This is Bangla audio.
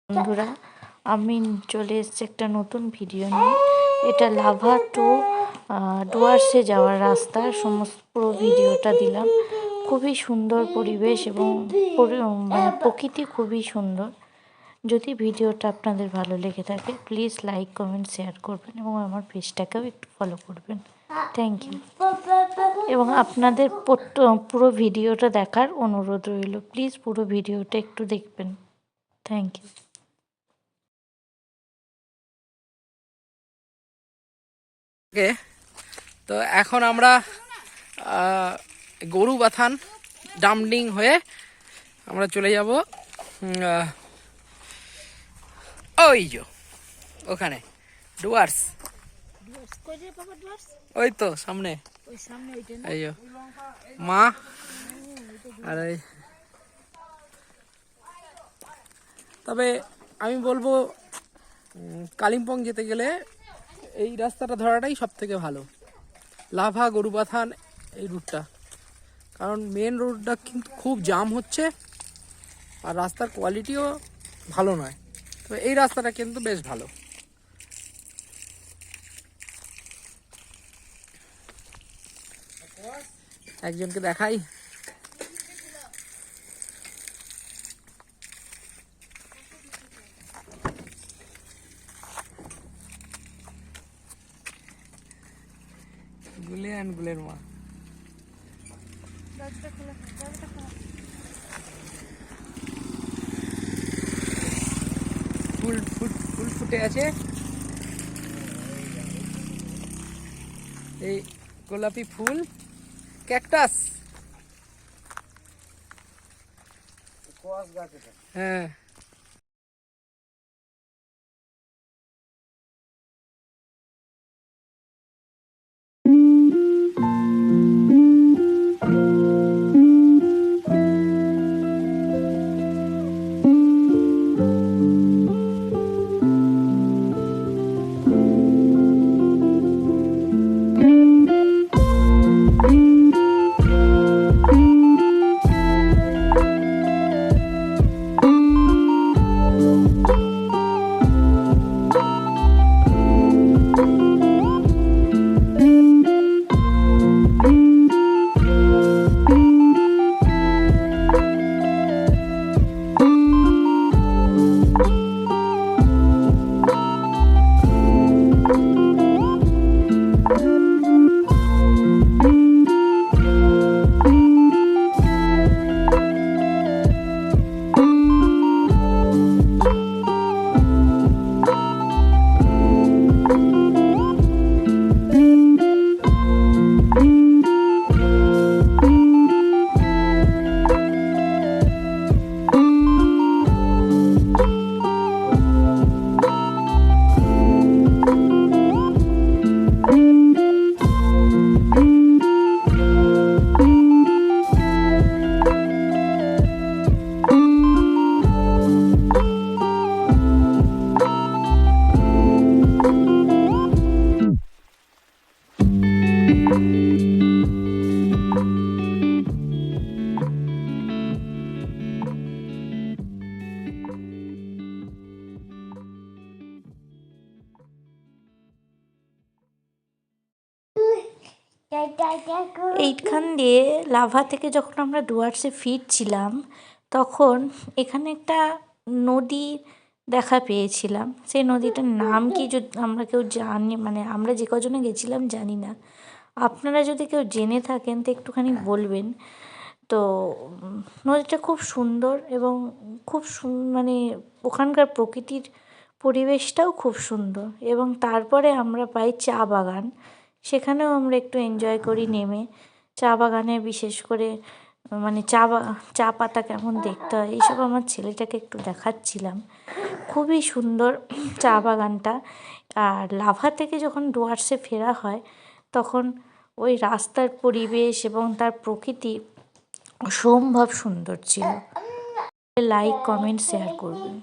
বন্ধুরা, আমি চলে এসেছি একটা নতুন ভিডিও নিয়ে। এটা লাভা টু ডুয়ার্সে যাওয়ার রাস্তার সমস্ত পুরো ভিডিওটা দিলাম। খুবই সুন্দর পরিবেশ এবং প্রকৃতি খুবই সুন্দর। যদি ভিডিওটা আপনাদের ভালো লেগে থাকে প্লিজ লাইক কমেন্ট শেয়ার করবেন এবং আমার পেজটাকেও একটু ফলো করবেন। Thank you. এবং আপনাদের পুরো ভিডিওটা দেখার অনুরোধ রইল। প্লিজ পুরো ভিডিওটা একটু দেখবেন। Thank you. তো এখন আমরা গরু বাথান ডামডিং হয়ে আমরা চলে যাব ওই যে ওখানে ডুয়ার্স, ওই তো সামনে এই যে মা আর এই। তবে আমি বলবো কালিম্পং যেতে গেলে এই রাস্তাটা ধরাটাই সব থেকে ভালো, লাভা গরুবাথান এই রুটটা। কারণ মেন রোডটা কিন্তু খুব জাম হচ্ছে আর রাস্তার কোয়ালিটিও ভালো নয়। তো এই রাস্তাটা কিন্তু বেশ ভালো। একজনকে দেখাই, গুলে অ্যান্ড গুলের মা। ফুল ফুটে আছে, এই গোলাপি ফুল ক্যাকটাস। হ্যাঁ, এইখান দিয়ে লাভা থেকে যখন আমরা ডুয়ার্সে ফিরছিলাম তখন এখানে একটা নদী দেখা পেয়েছিলাম। সেই নদীটার নাম কি যদি আমরা কেউ জানি, মানে আমরা যে কজনে গেছিলাম জানি না। আপনারা যদি কেউ জেনে থাকেন তো একটুখানি বলবেন। তো নদীটা খুব সুন্দর এবং খুব মানে ওখানকার প্রকৃতির পরিবেশটাও খুব সুন্দর। এবং তারপরে আমরা পাই চা বাগান, সেখানেও আমরা একটু এনজয় করি নেমে। চা বাগানে বিশেষ করে মানে চা পাতা কেমন দেখতে হয় এইসব আমার ছেলেটাকে একটু দেখাচ্ছিলাম। খুবই সুন্দর চা বাগানটা। আর লাভা থেকে যখন ডুয়ার্সে ফেরা হয় তখন ওই রাস্তার পরিবেশ এবং তার প্রকৃতি অসম্ভব সুন্দর ছিল। লাইক কমেন্ট শেয়ার করবেন।